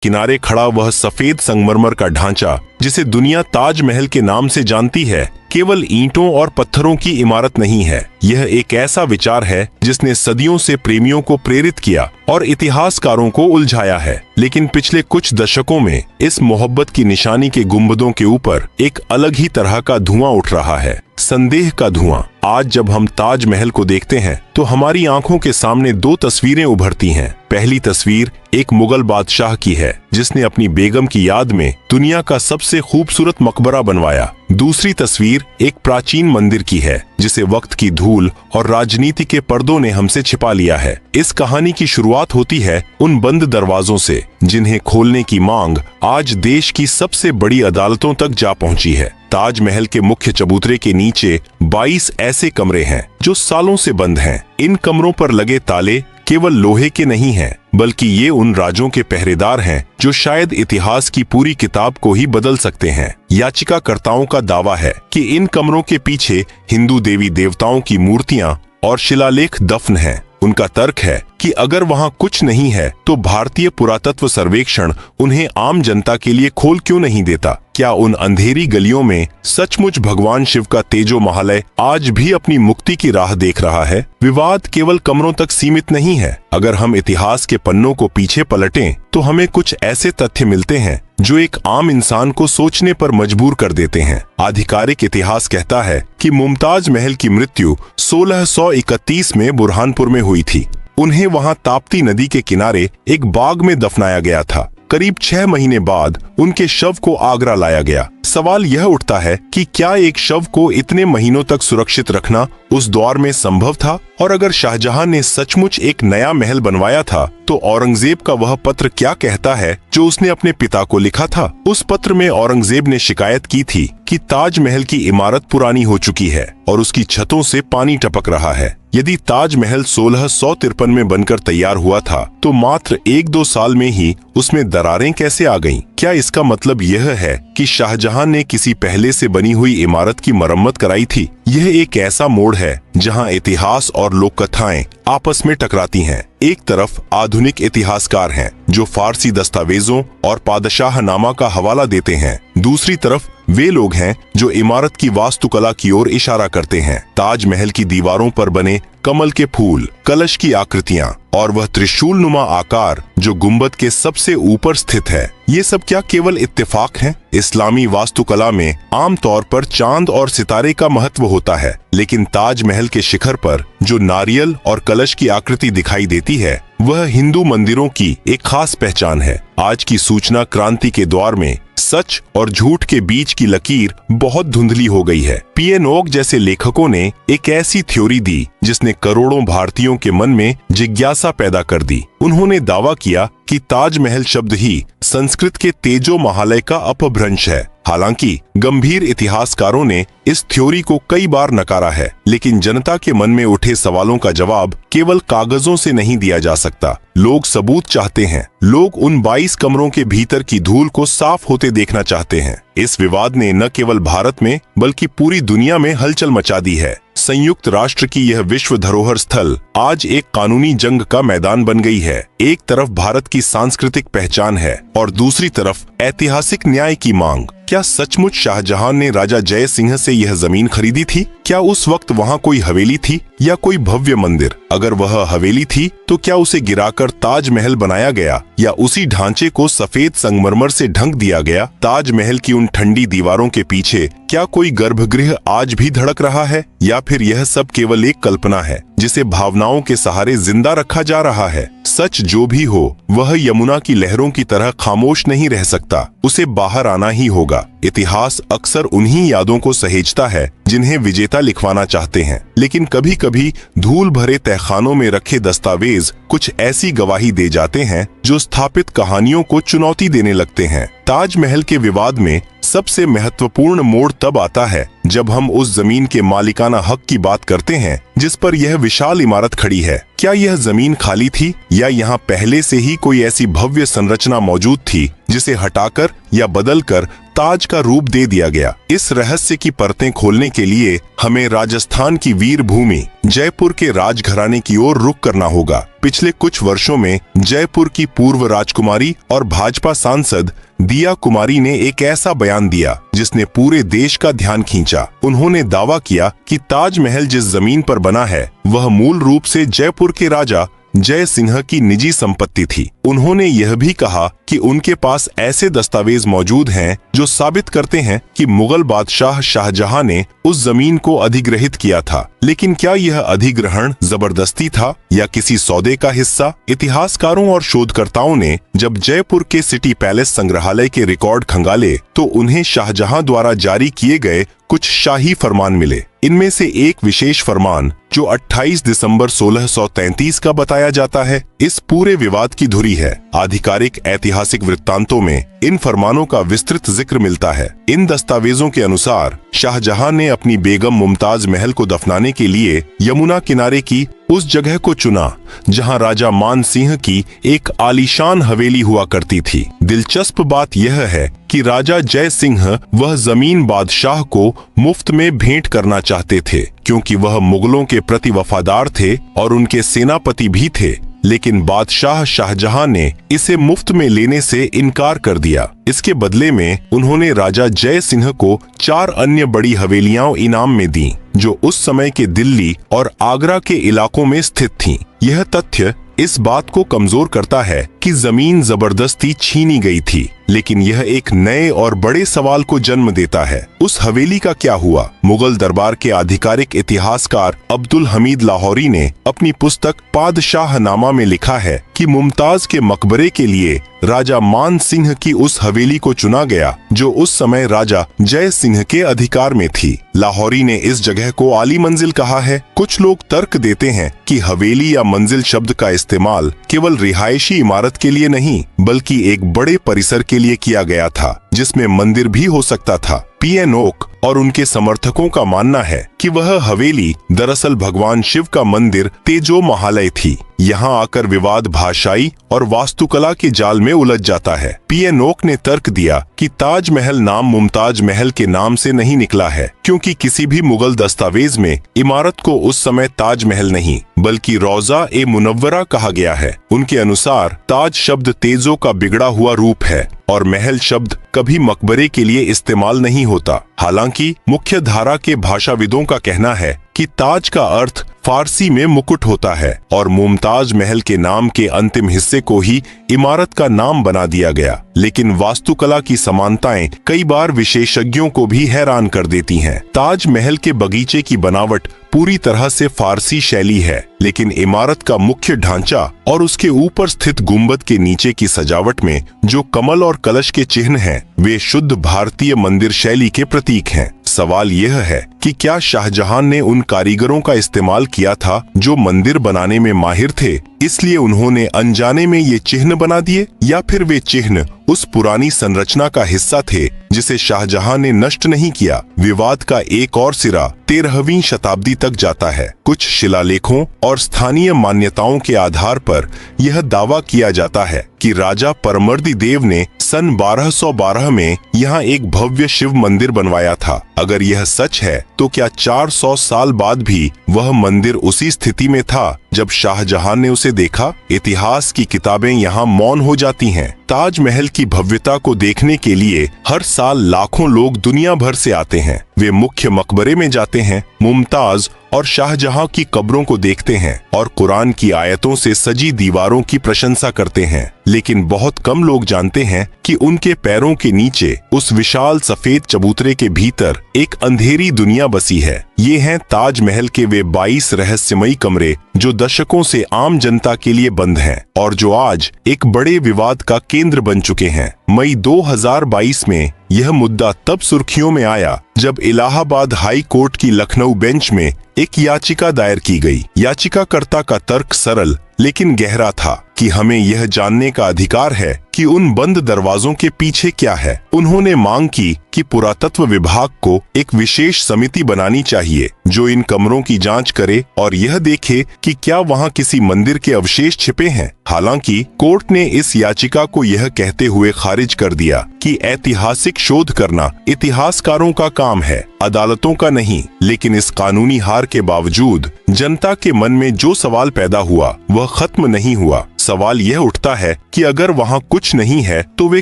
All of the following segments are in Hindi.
किनारे खड़ा वह सफेद संगमरमर का ढांचा जिसे दुनिया ताजमहल के नाम से जानती है, केवल ईंटों और पत्थरों की इमारत नहीं है। यह एक ऐसा विचार है जिसने सदियों से प्रेमियों को प्रेरित किया और इतिहासकारों को उलझाया है। लेकिन पिछले कुछ दशकों में इस मोहब्बत की निशानी के गुंबदों के ऊपर एक अलग ही तरह का धुआं उठ रहा है, संदेह का धुआं। आज जब हम ताजमहल को देखते हैं तो हमारी आंखों के सामने दो तस्वीरें उभरती हैं। पहली तस्वीर एक मुगल बादशाह की है जिसने अपनी बेगम की याद में दुनिया का सबसे खूबसूरत मकबरा बनवाया। दूसरी तस्वीर एक प्राचीन मंदिर की है जिसे वक्त की धूल और राजनीति के पर्दों ने हमसे छिपा लिया है। इस कहानी की शुरुआत होती है उन बंद दरवाजों से जिन्हें खोलने की मांग आज देश की सबसे बड़ी अदालतों तक जा पहुंची है। ताजमहल के मुख्य चबूतरे के नीचे 22 ऐसे कमरे हैं जो सालों से बंद हैं। इन कमरों पर लगे ताले केवल लोहे के नहीं हैं, बल्कि ये उन राजों के पहरेदार हैं जो शायद इतिहास की पूरी किताब को ही बदल सकते हैं। याचिकाकर्ताओं का दावा है कि इन कमरों के पीछे हिंदू देवी देवताओं की मूर्तियां और शिलालेख दफन हैं। उनका तर्क है कि अगर वहां कुछ नहीं है तो भारतीय पुरातत्व सर्वेक्षण उन्हें आम जनता के लिए खोल क्यों नहीं देता? क्या उन अंधेरी गलियों में सचमुच भगवान शिव का तेजो महालय आज भी अपनी मुक्ति की राह देख रहा है? विवाद केवल कमरों तक सीमित नहीं है। अगर हम इतिहास के पन्नों को पीछे पलटें तो हमें कुछ ऐसे तथ्य मिलते हैं जो एक आम इंसान को सोचने पर मजबूर कर देते हैं। आधिकारिक इतिहास कहता है कि मुमताज महल की मृत्यु 1631 में बुरहानपुर में हुई थी। उन्हें वहां ताप्ती नदी के किनारे एक बाग में दफनाया गया था। करीब 6 महीने बाद उनके शव को आगरा लाया गया। सवाल यह उठता है कि क्या एक शव को इतने महीनों तक सुरक्षित रखना उस दौर में संभव था? और अगर शाहजहां ने सचमुच एक नया महल बनवाया था तो औरंगजेब का वह पत्र क्या कहता है जो उसने अपने पिता को लिखा था? उस पत्र में औरंगजेब ने शिकायत की थी कि ताजमहल की इमारत पुरानी हो चुकी है और उसकी छतों से पानी टपक रहा है। यदि ताजमहल 1653 में बनकर तैयार हुआ था तो मात्र 1-2 साल में ही उसमें दरारें कैसे आ गईं? क्या इसका मतलब यह है कि शाहजहां ने किसी पहले से बनी हुई इमारत की मरम्मत कराई थी? यह एक ऐसा मोड़ है जहां इतिहास और लोक कथाएं आपस में टकराती हैं। एक तरफ आधुनिक इतिहासकार हैं जो फारसी दस्तावेजों और पादशाहनामा का हवाला देते हैं। दूसरी तरफ वे लोग हैं जो इमारत की वास्तुकला की ओर इशारा करते हैं। ताजमहल की दीवारों पर बने कमल के फूल, कलश की आकृतियां और वह त्रिशूल नुमा आकार जो गुंबद के सबसे ऊपर स्थित है, ये सब क्या केवल इत्तेफाक हैं? इस्लामी वास्तुकला में आमतौर पर चांद और सितारे का महत्व होता है, लेकिन ताजमहल के शिखर पर जो नारियल और कलश की आकृति दिखाई देती है वह हिंदू मंदिरों की एक खास पहचान है। आज की सूचना क्रांति के दौर में सच और झूठ के बीच की लकीर बहुत धुंधली हो गई है। पीएन ओक जैसे लेखकों ने एक ऐसी थ्योरी दी जिसने करोड़ों भारतीयों के मन में जिज्ञासा पैदा कर दी। उन्होंने दावा किया कि ताजमहल शब्द ही संस्कृत के तेजो महालय का अपभ्रंश है। हालांकि गंभीर इतिहासकारों ने इस थ्योरी को कई बार नकारा है, लेकिन जनता के मन में उठे सवालों का जवाब केवल कागजों से नहीं दिया जा सकता। लोग सबूत चाहते हैं। लोग उन 22 कमरों के भीतर की धूल को साफ होते देखना चाहते हैं। इस विवाद ने न केवल भारत में बल्कि पूरी दुनिया में हलचल मचा दी है। संयुक्त राष्ट्र की यह विश्व धरोहर स्थल आज एक कानूनी जंग का मैदान बन गई है। एक तरफ भारत की सांस्कृतिक पहचान है और दूसरी तरफ ऐतिहासिक न्याय की मांग। क्या सचमुच शाहजहां ने राजा जय सिंह से यह जमीन खरीदी थी? क्या उस वक्त वहां कोई हवेली थी या कोई भव्य मंदिर? अगर वह हवेली थी तो क्या उसे गिराकर ताजमहल बनाया गया या उसी ढांचे को सफेद संगमरमर से ढंक दिया गया? ताजमहल की उन ठंडी दीवारों के पीछे क्या कोई गर्भगृह आज भी धड़क रहा है या फिर यह सब केवल एक कल्पना है जिसे भावनाओं के सहारे जिंदा रखा जा रहा है? सच जो भी हो वह यमुना की लहरों की तरह खामोश नहीं रह सकता, उसे बाहर आना ही होगा। इतिहास अक्सर उन्हीं यादों को सहेजता है जिन्हें विजेता लिखवाना चाहते हैं, लेकिन कभी कभी धूल भरे तहखानों में रखे दस्तावेज कुछ ऐसी गवाही दे जाते हैं जो स्थापित कहानियों को चुनौती देने लगते हैं। ताजमहल के विवाद में सबसे महत्वपूर्ण मोड़ तब आता है जब हम उस जमीन के मालिकाना हक की बात करते हैं जिस पर यह विशाल इमारत खड़ी है। क्या यह जमीन खाली थी या यहाँ पहले से ही कोई ऐसी भव्य संरचना मौजूद थी जिसे हटाकर या बदलकर ताज का रूप दे दिया गया। इस रहस्य की परतें खोलने के लिए हमें राजस्थान की वीर भूमि जयपुर के राजघराने की ओर रुख करना होगा। पिछले कुछ वर्षों में जयपुर की पूर्व राजकुमारी और भाजपा सांसद दिया कुमारी ने एक ऐसा बयान दिया जिसने पूरे देश का ध्यान खींचा। उन्होंने दावा किया कि ताजमहल जिस जमीन पर बना है वह मूल रूप से जयपुर के राजा जय सिंह की निजी संपत्ति थी। उन्होंने यह भी कहा कि उनके पास ऐसे दस्तावेज मौजूद हैं जो साबित करते हैं कि मुगल बादशाह शाहजहां ने उस जमीन को अधिग्रहित किया था। लेकिन क्या यह अधिग्रहण जबरदस्ती था या किसी सौदे का हिस्सा? इतिहासकारों और शोधकर्ताओं ने जब जयपुर के सिटी पैलेस संग्रहालय के रिकॉर्ड खंगाले तो उन्हें शाहजहां द्वारा जारी किए गए कुछ शाही फरमान मिले। इनमें से एक विशेष फरमान जो 28 दिसंबर 1633 का बताया जाता है, इस पूरे विवाद की धुरी है। आधिकारिक ऐतिहासिक वृत्तांतों में इन फरमानों का विस्तृत जिक्र मिलता है। इन दस्तावेजों के अनुसार शाहजहां ने अपनी बेगम मुमताज महल को दफनाने के लिए यमुना किनारे की उस जगह को चुना जहां राजा मान सिंह की एक आलीशान हवेली हुआ करती थी। दिलचस्प बात यह है कि राजा जय सिंह वह जमीन बादशाह को मुफ्त में भेंट करना चाहते थे, क्योंकि वह मुगलों के प्रति वफादार थे और उनके सेनापति भी थे। लेकिन बादशाह शाहजहां ने इसे मुफ्त में लेने से इनकार कर दिया। इसके बदले में उन्होंने राजा जय सिंह को 4 अन्य बड़ी हवेलियां इनाम में दी जो उस समय के दिल्ली और आगरा के इलाकों में स्थित थीं। यह तथ्य इस बात को कमजोर करता है कि जमीन जबरदस्ती छीनी गई थी, लेकिन यह एक नए और बड़े सवाल को जन्म देता है। उस हवेली का क्या हुआ? मुगल दरबार के आधिकारिक इतिहासकार अब्दुल हमीद लाहौरी ने अपनी पुस्तक पादशाहनामा में लिखा है कि मुमताज के मकबरे के लिए राजा मान सिंह की उस हवेली को चुना गया जो उस समय राजा जय सिंह के अधिकार में थी। लाहौरी ने इस जगह को आली मंजिल कहा है। कुछ लोग तर्क देते हैं कि हवेली या मंजिल शब्द का इस्तेमाल केवल रिहायशी इमारत के लिए नहीं बल्कि एक बड़े परिसर के लिए किया गया था जिसमें मंदिर भी हो सकता था। पीएन ओक और उनके समर्थकों का मानना है कि वह हवेली दरअसल भगवान शिव का मंदिर तेजो महालय थी। यहाँ आकर विवाद भाषाई और वास्तुकला के जाल में उलझ जाता है। पीएन ओक ने तर्क दिया कि ताजमहल नाम मुमताज महल के नाम से नहीं निकला है, क्योंकि किसी भी मुगल दस्तावेज में इमारत को उस समय ताजमहल नहीं बल्कि रोजा ए मुनव्वरा कहा गया है। उनके अनुसार ताज शब्द तेजो का बिगड़ा हुआ रूप है और महल शब्द कभी मकबरे के लिए इस्तेमाल नहीं होता। हालांकि मुख्य धारा के भाषाविदों का कहना है कि ताज का अर्थ फारसी में मुकुट होता है और मुमताज महल के नाम के अंतिम हिस्से को ही इमारत का नाम बना दिया गया। लेकिन वास्तुकला की समानताएं कई बार विशेषज्ञों को भी हैरान कर देती हैं। ताज महल के बगीचे की बनावट पूरी तरह से फारसी शैली है, लेकिन इमारत का मुख्य ढांचा और उसके ऊपर स्थित गुंबद के नीचे की सजावट में जो कमल और कलश के चिन्ह हैं, वे शुद्ध भारतीय मंदिर शैली के प्रतीक हैं। सवाल यह है कि क्या शाहजहां ने उन कारीगरों का इस्तेमाल किया था जो मंदिर बनाने में माहिर थे, इसलिए उन्होंने अनजाने में ये चिन्ह बना दिए, या फिर वे चिन्ह उस पुरानी संरचना का हिस्सा थे जिसे शाहजहां ने नष्ट नहीं किया। विवाद का एक और सिरा 13वीं शताब्दी तक जाता है। कुछ शिलालेखों और स्थानीय मान्यताओं के आधार पर यह दावा किया जाता है कि राजा परमर्दी देव ने सन 1212 में यहाँ एक भव्य शिव मंदिर बनवाया था। अगर यह सच है तो क्या 400 साल बाद भी वह मंदिर उसी स्थिति में था जब शाहजहां ने उसे देखा? इतिहास की किताबें यहाँ मौन हो जाती हैं। ताजमहल की भव्यता को देखने के लिए हर साल लाखों लोग दुनिया भर से आते हैं। वे मुख्य मकबरे में जाते हैं, मुमताज और शाहजहां की कब्रों को देखते हैं और कुरान की आयतों से सजी दीवारों की प्रशंसा करते हैं। लेकिन बहुत कम लोग जानते हैं कि उनके पैरों के नीचे उस विशाल सफेद चबूतरे के भीतर एक अंधेरी दुनिया बसी है। ये हैं ताजमहल के वे 22 रहस्यमयी कमरे जो दशकों से आम जनता के लिए बंद हैं और जो आज एक बड़े विवाद का केंद्र बन चुके हैं। मई 2022 में यह मुद्दा तब सुर्खियों में आया जब इलाहाबाद हाई कोर्ट की लखनऊ बेंच में एक याचिका दायर की गई। याचिकाकर्ता का तर्क सरल लेकिन गहरा था कि हमें यह जानने का अधिकार है कि कि उन बंद दरवाजों के पीछे क्या है। उन्होंने मांग की कि पुरातत्व विभाग को एक विशेष समिति बनानी चाहिए जो इन कमरों की जांच करे और यह देखे कि क्या वहां किसी मंदिर के अवशेष छिपे हैं। हालांकि कोर्ट ने इस याचिका को यह कहते हुए खारिज कर दिया कि ऐतिहासिक शोध करना इतिहासकारों का काम है, अदालतों का नहीं। लेकिन इस कानूनी हार के बावजूद जनता के मन में जो सवाल पैदा हुआ वह खत्म नहीं हुआ। सवाल यह उठता है कि अगर वहां कुछ नहीं है तो वे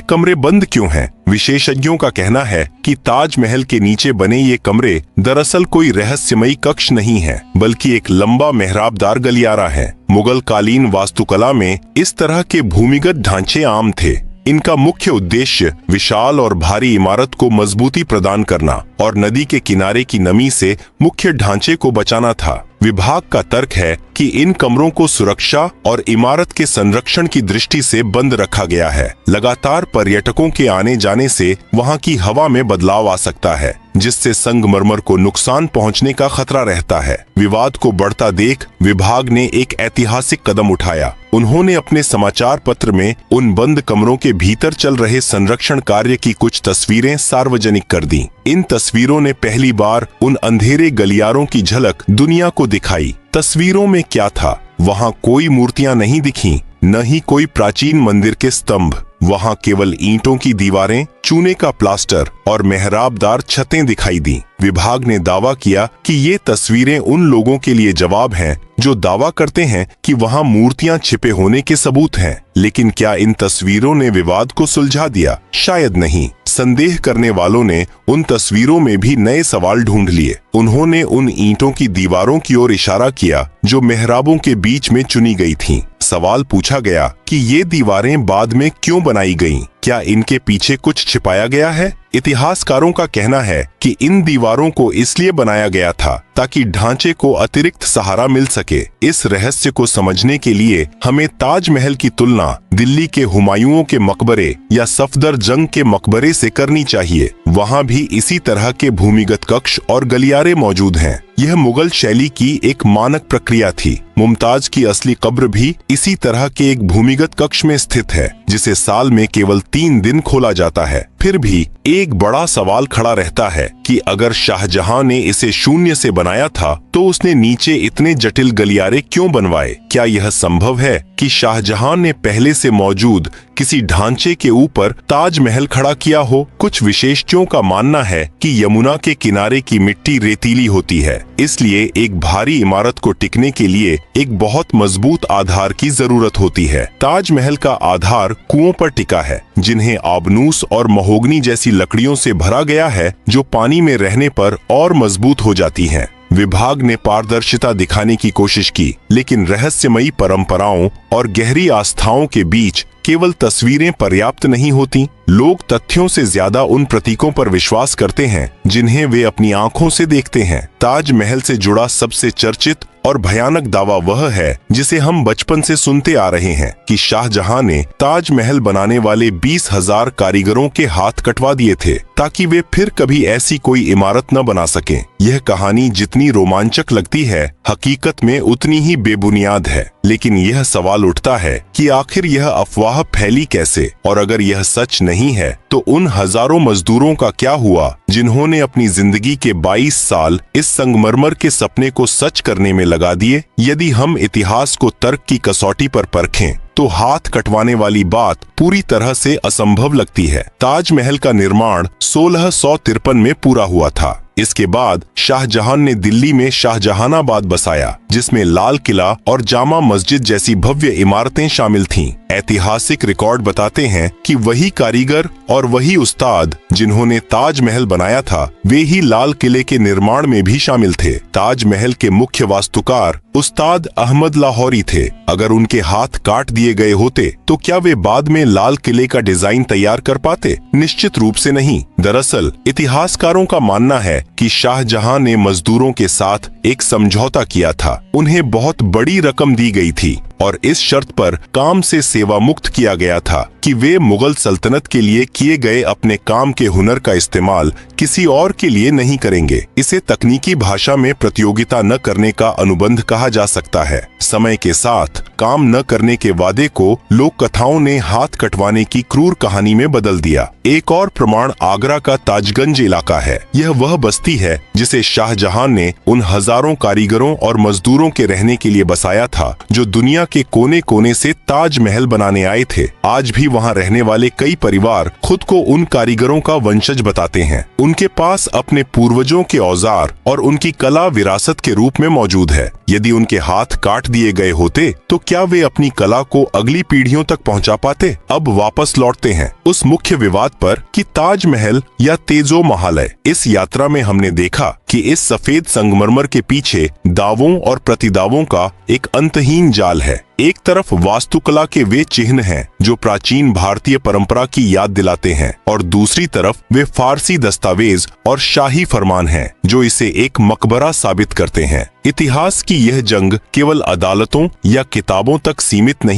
कमरे बंद क्यों हैं? विशेषज्ञों का कहना है कि ताजमहल के नीचे बने ये कमरे दरअसल कोई रहस्यमयी कक्ष नहीं है, बल्कि एक लंबा मेहराबदार गलियारा है। मुगल कालीन वास्तुकला में इस तरह के भूमिगत ढांचे आम थे। इनका मुख्य उद्देश्य विशाल और भारी इमारत को मजबूती प्रदान करना और नदी के किनारे की नमी से मुख्य ढांचे को बचाना था। विभाग का तर्क है कि इन कमरों को सुरक्षा और इमारत के संरक्षण की दृष्टि से बंद रखा गया है। लगातार पर्यटकों के आने जाने से वहां की हवा में बदलाव आ सकता है, जिससे संगमरमर को नुकसान पहुंचने का खतरा रहता है। विवाद को बढ़ता देख विभाग ने एक ऐतिहासिक कदम उठाया। उन्होंने अपने समाचार पत्र में उन बंद कमरों के भीतर चल रहे संरक्षण कार्य की कुछ तस्वीरें सार्वजनिक कर दी। इन तस्वीरों ने पहली बार उन अंधेरे गलियारों की झलक दुनिया को दिखाई। तस्वीरों में क्या था? वहां कोई मूर्तियां नहीं दिखीं, न ही कोई प्राचीन मंदिर के स्तंभ। वहां केवल ईंटों की दीवारें, चूने का प्लास्टर और मेहराबदार छतें दिखाई दी। विभाग ने दावा किया कि ये तस्वीरें उन लोगों के लिए जवाब हैं जो दावा करते हैं कि वहां मूर्तियां छिपे होने के सबूत हैं। लेकिन क्या इन तस्वीरों ने विवाद को सुलझा दिया? शायद नहीं। संदेह करने वालों ने उन तस्वीरों में भी नए सवाल ढूंढ लिए। उन्होंने उन ईंटों की दीवारों की ओर इशारा किया जो मेहराबों के बीच में चुनी गई थीं। सवाल पूछा गया कि ये दीवारें बाद में क्यों बनाई गईं? क्या इनके पीछे कुछ छिपाया गया है? इतिहासकारों का कहना है कि इन दीवारों को इसलिए बनाया गया था ताकि ढांचे को अतिरिक्त सहारा मिल सके। इस रहस्य को समझने के लिए हमें ताजमहल की तुलना दिल्ली के हुमायूं के मकबरे या सफदरजंग के मकबरे से करनी चाहिए। वहां भी इसी तरह के भूमिगत कक्ष और गलियारे मौजूद हैं। यह मुगल शैली की एक मानक प्रक्रिया थी। मुमताज की असली कब्र भी इसी तरह के एक भूमिगत कक्ष में स्थित है, जिसे साल में केवल 3 दिन खोला जाता है। फिर भी एक बड़ा सवाल खड़ा रहता है कि अगर शाहजहां ने इसे शून्य से बनाया था तो उसने नीचे इतने जटिल गलियारे क्यों बनवाए? क्या यह संभव है कि शाहजहां ने पहले से मौजूद किसी ढांचे के ऊपर ताजमहल खड़ा किया हो? कुछ विशेषज्ञों का मानना है कि यमुना के किनारे की मिट्टी रेतीली होती है, इसलिए एक भारी इमारत को टिकने के लिए एक बहुत मजबूत आधार की जरूरत होती है। ताजमहल का आधार कुओं पर टिका है, जिन्हें आबनूस और महोगनी जैसी लकड़ियों से भरा गया है, जो पानी में रहने पर और मजबूत हो जाती हैं। विभाग ने पारदर्शिता दिखाने की कोशिश की, लेकिन रहस्यमयी परंपराओं और गहरी आस्थाओं के बीच केवल तस्वीरें पर्याप्त नहीं होती। लोग तथ्यों से ज्यादा उन प्रतीकों पर विश्वास करते हैं जिन्हें वे अपनी आंखों से देखते हैं। ताजमहल से जुड़ा सबसे चर्चित और भयानक दावा वह है जिसे हम बचपन से सुनते आ रहे हैं कि शाहजहां ने ताजमहल बनाने वाले 20,000 कारीगरों के हाथ कटवा दिए थे ताकि वे फिर कभी ऐसी कोई इमारत न बना सकें। यह कहानी जितनी रोमांचक लगती है, हकीकत में उतनी ही बेबुनियाद है। लेकिन यह सवाल उठता है कि आखिर यह अफवाह फैली कैसे, और अगर यह सच नहीं है तो उन हजारों मजदूरों का क्या हुआ जिन्होंने अपनी जिंदगी के 22 साल इस संगमरमर के सपने को सच करने में लगा दिए। यदि हम इतिहास को तर्क की कसौटी पर परखें तो हाथ कटवाने वाली बात पूरी तरह से असंभव लगती है। ताजमहल का निर्माण 1653 में पूरा हुआ था। इसके बाद शाहजहां ने दिल्ली में शाहजहानाबाद बसाया, जिसमें लाल किला और जामा मस्जिद जैसी भव्य इमारतें शामिल थीं। ऐतिहासिक रिकॉर्ड बताते हैं कि वही कारीगर और वही उस्ताद जिन्होंने ताजमहल बनाया था, वे ही लाल किले के निर्माण में भी शामिल थे। ताजमहल के मुख्य वास्तुकार उस्ताद अहमद लाहौरी थे। अगर उनके हाथ काट दिए गए होते तो क्या वे बाद में लाल किले का डिजाइन तैयार कर पाते? निश्चित रूप से नहीं। दरअसल इतिहासकारों का मानना है कि शाहजहां ने मजदूरों के साथ एक समझौता किया था उन्हें बहुत बड़ी रकम दी गई थी और इस शर्त पर काम से सेवा मुक्त किया गया था कि वे मुगल सल्तनत के लिए किए गए अपने काम के हुनर का इस्तेमाल किसी और के लिए नहीं करेंगे। इसे तकनीकी भाषा में प्रतियोगिता न करने का अनुबंध कहा जा सकता है। समय के साथ काम न करने के वादे को लोक कथाओं ने हाथ कटवाने की क्रूर कहानी में बदल दिया। एक और प्रमाण आगरा का ताजगंज इलाका है। यह वह बस्ती है जिसे शाहजहां ने उन हजारों कारीगरों और मजदूरों के रहने के लिए बसाया था जो दुनिया के कोने कोने से ताजमहल बनाने आए थे। आज भी वहां रहने वाले कई परिवार खुद को उन कारीगरों का वंशज बताते हैं। उनके पास अपने पूर्वजों के औजार और उनकी कला विरासत के रूप में मौजूद है। यदि उनके हाथ काट दिए गए होते तो क्या वे अपनी कला को अगली पीढ़ियों तक पहुंचा पाते? अब वापस लौटते हैं उस मुख्य विवाद पर कि ताजमहल या तेजो महालय। इस यात्रा में हमने देखा कि इस सफेद संगमरमर के पीछे दावों और प्रतिदावों का एक अंतहीन जाल है। एक तरफ वास्तुकला के वे चिन्ह हैं जो प्राचीन भारतीय परंपरा की याद दिलाते हैं और दूसरी तरफ वे फारसी दस्तावेज और शाही फरमान हैं जो इसे एक मकबरा साबित करते हैं। इतिहास की यह जंग केवल अदालतों या किताबों तक सीमित नहीं